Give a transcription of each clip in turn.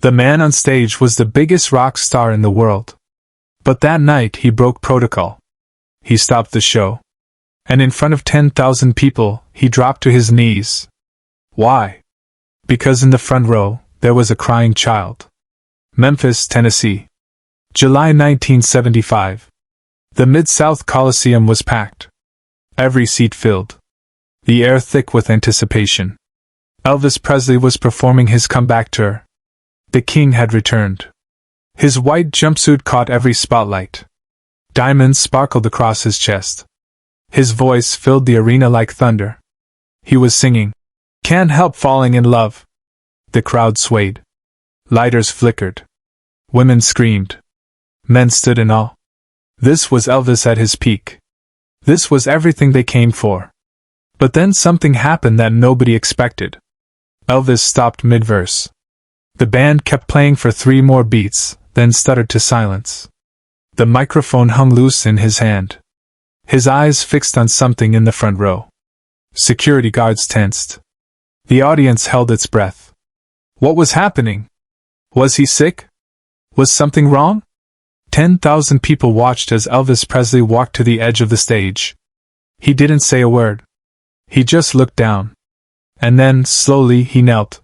The man on stage was the biggest rock star in the world. But that night he broke protocol. He stopped the show. And in front of 10,000 people, he dropped to his knees. Why? Because in the front row, there was a crying child. Memphis, Tennessee. July 1975. The Mid-South Coliseum was packed. Every seat filled. The air thick with anticipation. Elvis Presley was performing his comeback tour. The king had returned. His white jumpsuit caught every spotlight. Diamonds sparkled across his chest. His voice filled the arena like thunder. He was singing, "Can't Help Falling in Love." The crowd swayed. Lighters flickered. Women screamed. Men stood in awe. This was Elvis at his peak. This was everything they came for. But then something happened that nobody expected. Elvis stopped mid-verse. The band kept playing for 3 more beats, then stuttered to silence. The microphone hung loose in his hand. His eyes fixed on something in the front row. Security guards tensed. The audience held its breath. What was happening? Was he sick? Was something wrong? 10,000 people watched as Elvis Presley walked to the edge of the stage. He didn't say a word. He just looked down. And then, slowly, he knelt.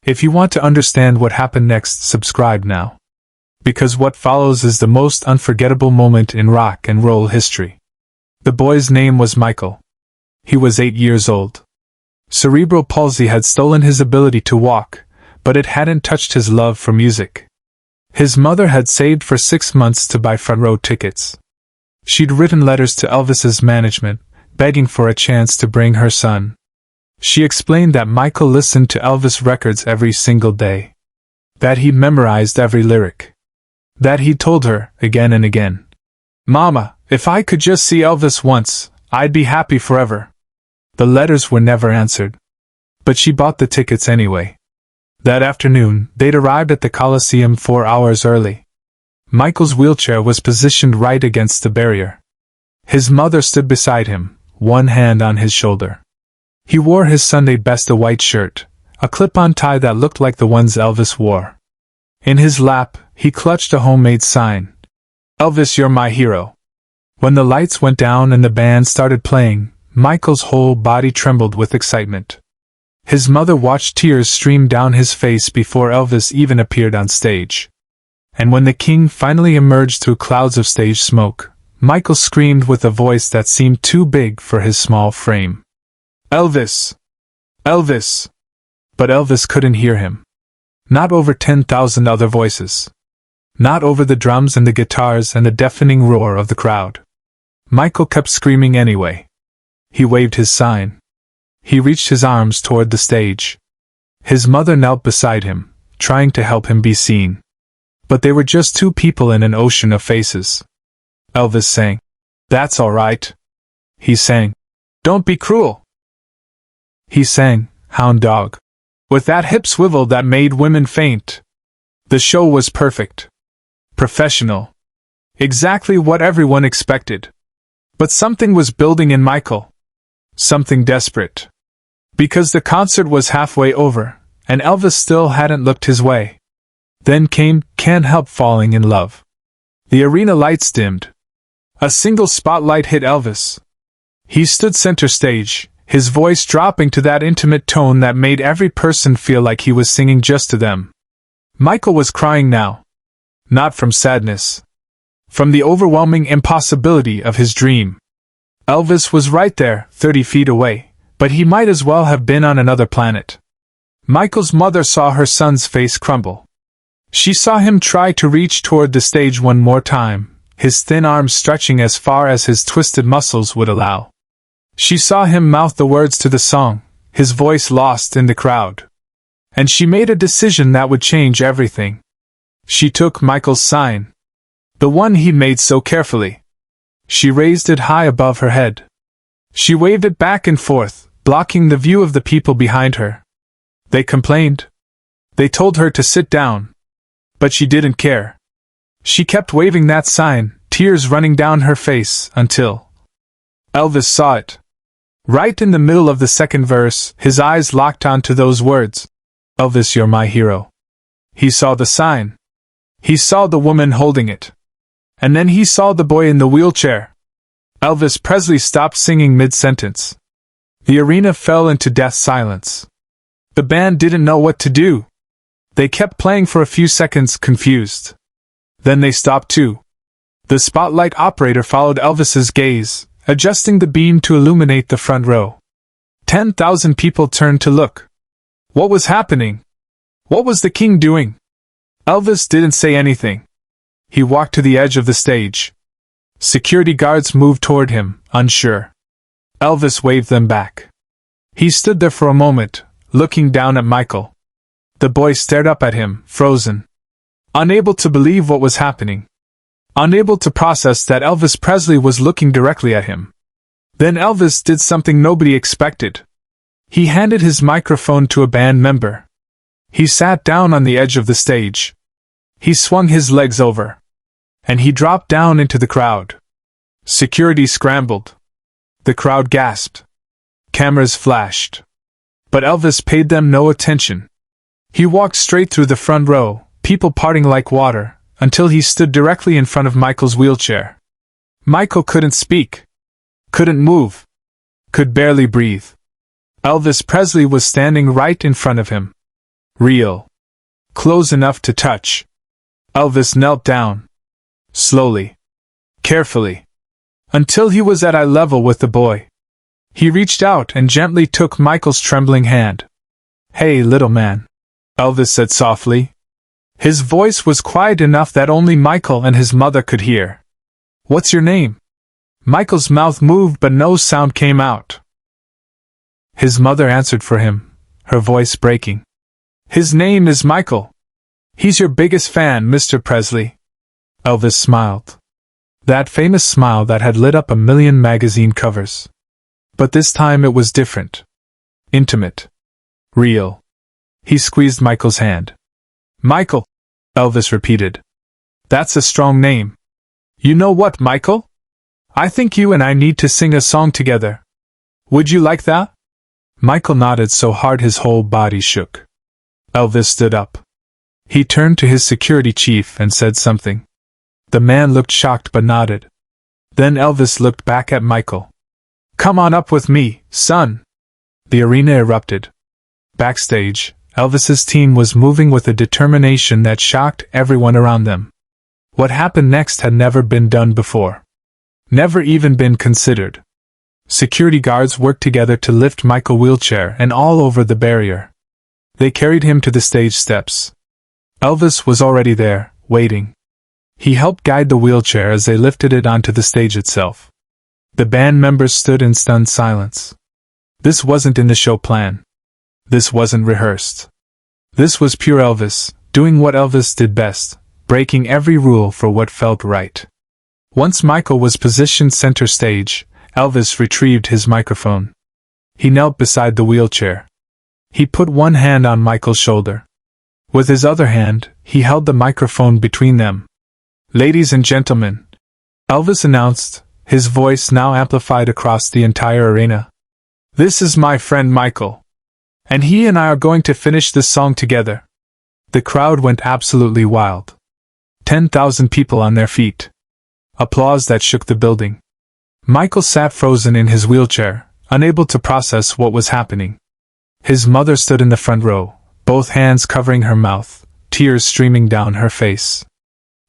If you want to understand what happened next, subscribe now. Because what follows is the most unforgettable moment in rock and roll history. The boy's name was Michael. He was 8 years old. Cerebral palsy had stolen his ability to walk, but it hadn't touched his love for music. His mother had saved for 6 months to buy front-row tickets. She'd written letters to Elvis's management, begging for a chance to bring her son. She explained that Michael listened to Elvis records every single day. That he memorized every lyric. That he told her, again and again, "Mama, if I could just see Elvis once, I'd be happy forever." The letters were never answered. But she bought the tickets anyway. That afternoon, they'd arrived at the Coliseum 4 hours early. Michael's wheelchair was positioned right against the barrier. His mother stood beside him, one hand on his shoulder. He wore his Sunday best, a white shirt, a clip-on tie that looked like the ones Elvis wore. In his lap, he clutched a homemade sign. "Elvis, you're my hero." When the lights went down and the band started playing, Michael's whole body trembled with excitement. His mother watched tears stream down his face before Elvis even appeared on stage. And when the king finally emerged through clouds of stage smoke, Michael screamed with a voice that seemed too big for his small frame. "Elvis! Elvis!" But Elvis couldn't hear him. Not over 10,000 other voices. Not over the drums and the guitars and the deafening roar of the crowd. Michael kept screaming anyway. He waved his sign. He reached his arms toward the stage. His mother knelt beside him, trying to help him be seen. But they were just 2 people in an ocean of faces. Elvis sang, "That's all right." He sang, "Don't be cruel." He sang, "Hound Dog," with that hip swivel that made women faint. The show was perfect. Professional. Exactly what everyone expected. But something was building in Michael. Something desperate. Because the concert was halfway over, and Elvis still hadn't looked his way. Then came "Can't Help Falling in Love." The arena lights dimmed. A single spotlight hit Elvis. He stood center stage, his voice dropping to that intimate tone that made every person feel like he was singing just to them. Michael was crying now. Not from sadness. From the overwhelming impossibility of his dream. Elvis was right there, 30 feet away, but he might as well have been on another planet. Michael's mother saw her son's face crumble. She saw him try to reach toward the stage one more time, his thin arms stretching as far as his twisted muscles would allow. She saw him mouth the words to the song, his voice lost in the crowd. And she made a decision that would change everything. She took Michael's sign. The one he'd made so carefully. She raised it high above her head. She waved it back and forth, blocking the view of the people behind her. They complained. They told her to sit down. But she didn't care. She kept waving that sign, tears running down her face, until Elvis saw it. Right in the middle of the second verse, his eyes locked onto those words. "Elvis, you're my hero." He saw the sign. He saw the woman holding it. And then he saw the boy in the wheelchair. Elvis Presley stopped singing mid-sentence. The arena fell into death silence. The band didn't know what to do. They kept playing for a few seconds, confused. Then they stopped too. The spotlight operator followed Elvis's gaze, adjusting the beam to illuminate the front row. 10,000 people turned to look. What was happening? What was the king doing? Elvis didn't say anything. He walked to the edge of the stage. Security guards moved toward him, unsure. Elvis waved them back. He stood there for a moment, looking down at Michael. The boy stared up at him, frozen. Unable to believe what was happening. Unable to process that Elvis Presley was looking directly at him. Then Elvis did something nobody expected. He handed his microphone to a band member. He sat down on the edge of the stage. He swung his legs over. And he dropped down into the crowd. Security scrambled. The crowd gasped. Cameras flashed. But Elvis paid them no attention. He walked straight through the front row, people parting like water, until he stood directly in front of Michael's wheelchair. Michael couldn't speak. Couldn't move. Could barely breathe. Elvis Presley was standing right in front of him. Real. Close enough to touch. Elvis knelt down. Slowly. Carefully. Until he was at eye level with the boy. He reached out and gently took Michael's trembling hand. "Hey, little man," Elvis said softly. His voice was quiet enough that only Michael and his mother could hear. "What's your name?" Michael's mouth moved but no sound came out. His mother answered for him, her voice breaking. "His name is Michael. He's your biggest fan, Mr. Presley." Elvis smiled. That famous smile that had lit up a million magazine covers. But this time it was different. Intimate. Real. He squeezed Michael's hand. "Michael," Elvis repeated. "That's a strong name. You know what, Michael? I think you and I need to sing a song together. Would you like that?" Michael nodded so hard his whole body shook. Elvis stood up. He turned to his security chief and said something. The man looked shocked but nodded. Then Elvis looked back at Michael. "Come on up with me, son." The arena erupted. Backstage, Elvis's team was moving with a determination that shocked everyone around them. What happened next had never been done before. Never even been considered. Security guards worked together to lift Michael's wheelchair and all over the barrier. They carried him to the stage steps. Elvis was already there, waiting. He helped guide the wheelchair as they lifted it onto the stage itself. The band members stood in stunned silence. This wasn't in the show plan. This wasn't rehearsed. This was pure Elvis, doing what Elvis did best, breaking every rule for what felt right. Once Michael was positioned center stage, Elvis retrieved his microphone. He knelt beside the wheelchair. He put one hand on Michael's shoulder. With his other hand, he held the microphone between them. "Ladies and gentlemen," Elvis announced, his voice now amplified across the entire arena. "This is my friend Michael. And he and I are going to finish this song together." The crowd went absolutely wild. 10,000 people on their feet. Applause that shook the building. Michael sat frozen in his wheelchair, unable to process what was happening. His mother stood in the front row, both hands covering her mouth, tears streaming down her face.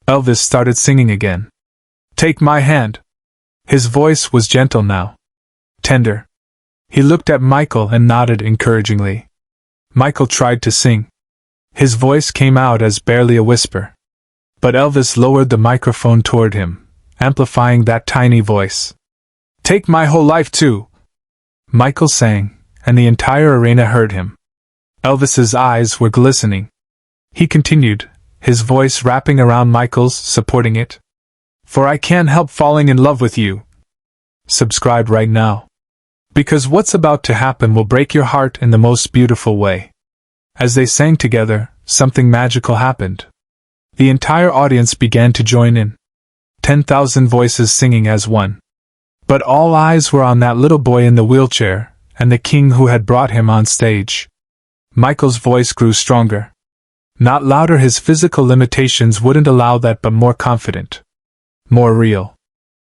Elvis started singing again. "Take my hand." His voice was gentle now. Tender. He looked at Michael and nodded encouragingly. Michael tried to sing. His voice came out as barely a whisper. But Elvis lowered the microphone toward him, amplifying that tiny voice. "Take my whole life too." Michael sang, and the entire arena heard him. Elvis's eyes were glistening. He continued, his voice wrapping around Michael's, supporting it. "For I can't help falling in love with you." Subscribe right now. Because what's about to happen will break your heart in the most beautiful way. As they sang together, something magical happened. The entire audience began to join in. 10,000 voices singing as one. But all eyes were on that little boy in the wheelchair, and the king who had brought him on stage. Michael's voice grew stronger. Not louder, his physical limitations wouldn't allow that, but more confident. More real.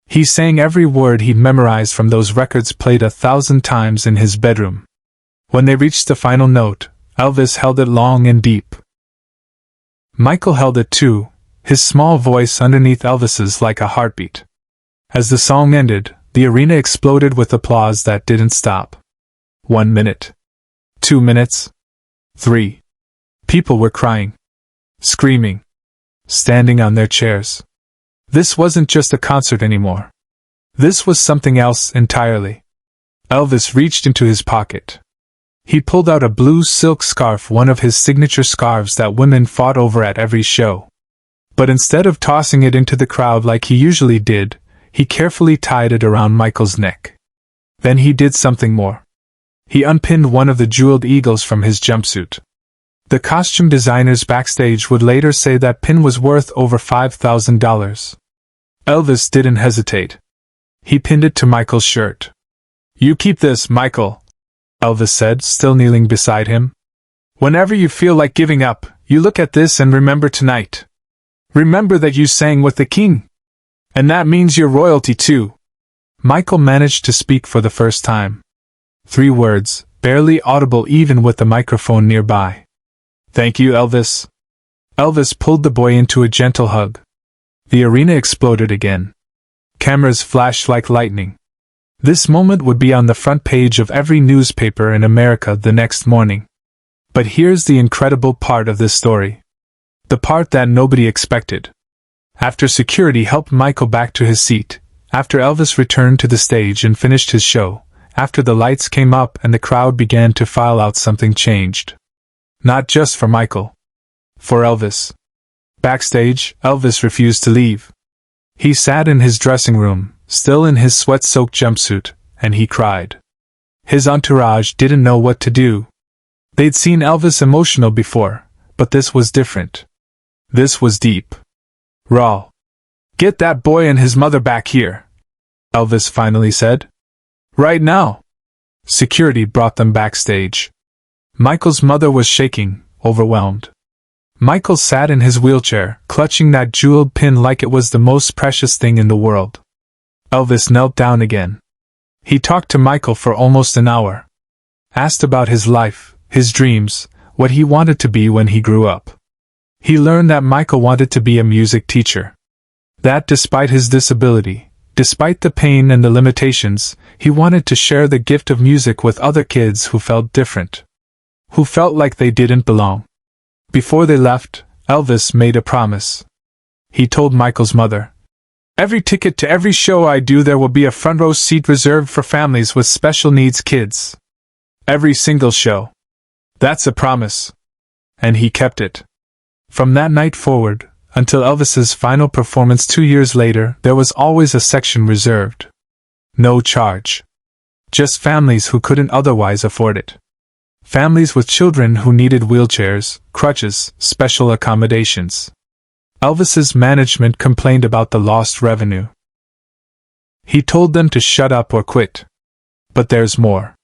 He sang every word he'd memorized from those records played 1,000 times in his bedroom. When they reached the final note, Elvis held it long and deep. Michael held it too, his small voice underneath Elvis's like a heartbeat. As the song ended, the arena exploded with applause that didn't stop. 1 minute. 2 minutes. 3. People were crying. Screaming. Standing on their chairs. This wasn't just a concert anymore. This was something else entirely. Elvis reached into his pocket. He pulled out a blue silk scarf, one of his signature scarves that women fought over at every show. But instead of tossing it into the crowd like he usually did, he carefully tied it around Michael's neck. Then he did something more. He unpinned one of the jeweled eagles from his jumpsuit. The costume designers backstage would later say that pin was worth over $5,000. Elvis didn't hesitate. He pinned it to Michael's shirt. "You keep this, Michael," Elvis said, still kneeling beside him. "Whenever you feel like giving up, you look at this and remember tonight. Remember that you sang with the king. And that means you're royalty too." Michael managed to speak for the first time. 3 words, barely audible even with the microphone nearby. "Thank you, Elvis." Elvis pulled the boy into a gentle hug. The arena exploded again. Cameras flashed like lightning. This moment would be on the front page of every newspaper in America the next morning. But here's the incredible part of this story. The part that nobody expected. After security helped Michael back to his seat, after Elvis returned to the stage and finished his show, after the lights came up and the crowd began to file out, something changed. Not just for Michael. For Elvis. Backstage, Elvis refused to leave. He sat in his dressing room, still in his sweat-soaked jumpsuit, and he cried. His entourage didn't know what to do. They'd seen Elvis emotional before, but this was different. This was deep. Raw. "Get that boy and his mother back here," Elvis finally said. "Right now." Security brought them backstage. Michael's mother was shaking, overwhelmed. Michael sat in his wheelchair, clutching that jeweled pin like it was the most precious thing in the world. Elvis knelt down again. He talked to Michael for almost an hour. Asked about his life, his dreams, what he wanted to be when he grew up. He learned that Michael wanted to be a music teacher. That despite his disability, despite the pain and the limitations, he wanted to share the gift of music with other kids who felt different. Who felt like they didn't belong. Before they left, Elvis made a promise. He told Michael's mother, "Every ticket to every show I do, there will be a front row seat reserved for families with special needs kids. Every single show. That's a promise." And he kept it. From that night forward, until Elvis's final performance 2 years later, there was always a section reserved. No charge. Just families who couldn't otherwise afford it. Families with children who needed wheelchairs, crutches, special accommodations. Elvis's management complained about the lost revenue. He told them to shut up or quit. But there's more.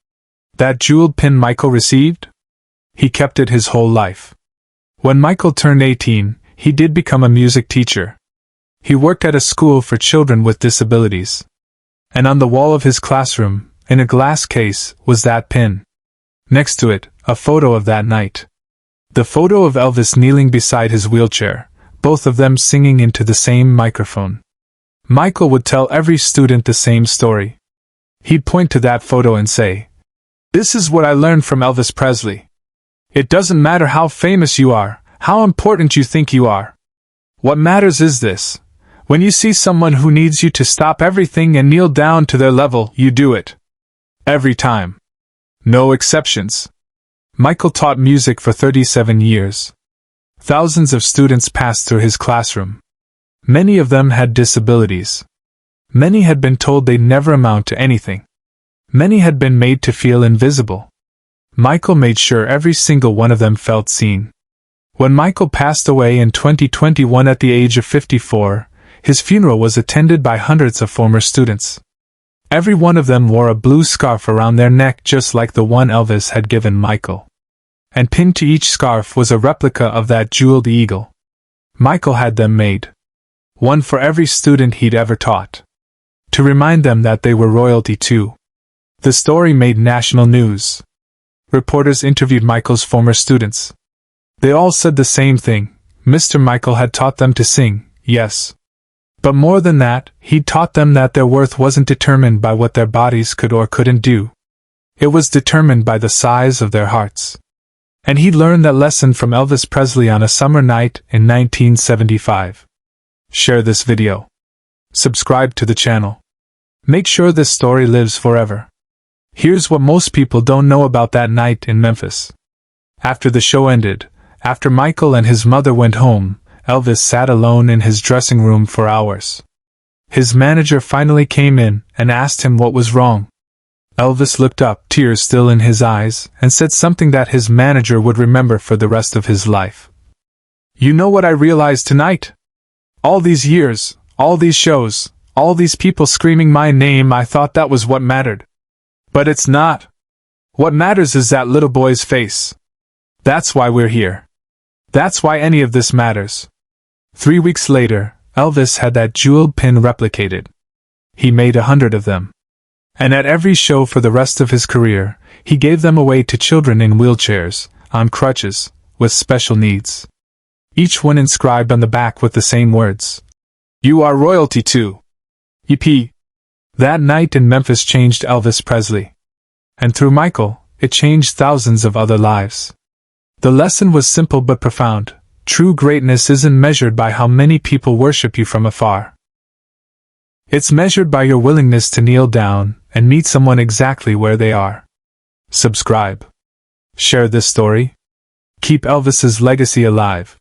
That jeweled pin Michael received? He kept it his whole life. When Michael turned 18, he did become a music teacher. He worked at a school for children with disabilities. And on the wall of his classroom, in a glass case, was that pin. Next to it, a photo of that night. The photo of Elvis kneeling beside his wheelchair, both of them singing into the same microphone. Michael would tell every student the same story. He'd point to that photo and say, "This is what I learned from Elvis Presley. It doesn't matter how famous you are, how important you think you are. What matters is this. When you see someone who needs you to stop everything and kneel down to their level, you do it. Every time. No exceptions." Michael taught music for 37 years. Thousands of students passed through his classroom. Many of them had disabilities. Many had been told they'd never amount to anything. Many had been made to feel invisible. Michael made sure every single one of them felt seen. When Michael passed away in 2021 at the age of 54, his funeral was attended by hundreds of former students. Every one of them wore a blue scarf around their neck just like the one Elvis had given Michael. and pinned to each scarf was a replica of that jeweled eagle. Michael had them made. One for every student he'd ever taught. To remind them that they were royalty too. The story made national news. Reporters interviewed Michael's former students. They all said the same thing. Mr. Michael had taught them to sing, yes. But more than that, he'd taught them that their worth wasn't determined by what their bodies could or couldn't do. It was determined by the size of their hearts. And he'd learned that lesson from Elvis Presley on a summer night in 1975. Share this video. Subscribe to the channel. Make sure this story lives forever. Here's what most people don't know about that night in Memphis. After the show ended, after Michael and his mother went home, Elvis sat alone in his dressing room for hours. His manager finally came in and asked him what was wrong. Elvis looked up, tears still in his eyes, and said something that his manager would remember for the rest of his life. "You know what I realized tonight? All these years, all these shows, all these people screaming my name, I thought that was what mattered. But it's not. What matters is that little boy's face. That's why we're here. That's why any of this matters." 3 weeks later, Elvis had that jeweled pin replicated. He made 100 of them. And at every show for the rest of his career, he gave them away to children in wheelchairs, on crutches, with special needs. Each one inscribed on the back with the same words. "You are royalty too." EP. That night in Memphis changed Elvis Presley. And through Michael, it changed thousands of other lives. The lesson was simple but profound. True greatness isn't measured by how many people worship you from afar. It's measured by your willingness to kneel down and meet someone exactly where they are. Subscribe. Share this story. Keep Elvis's legacy alive.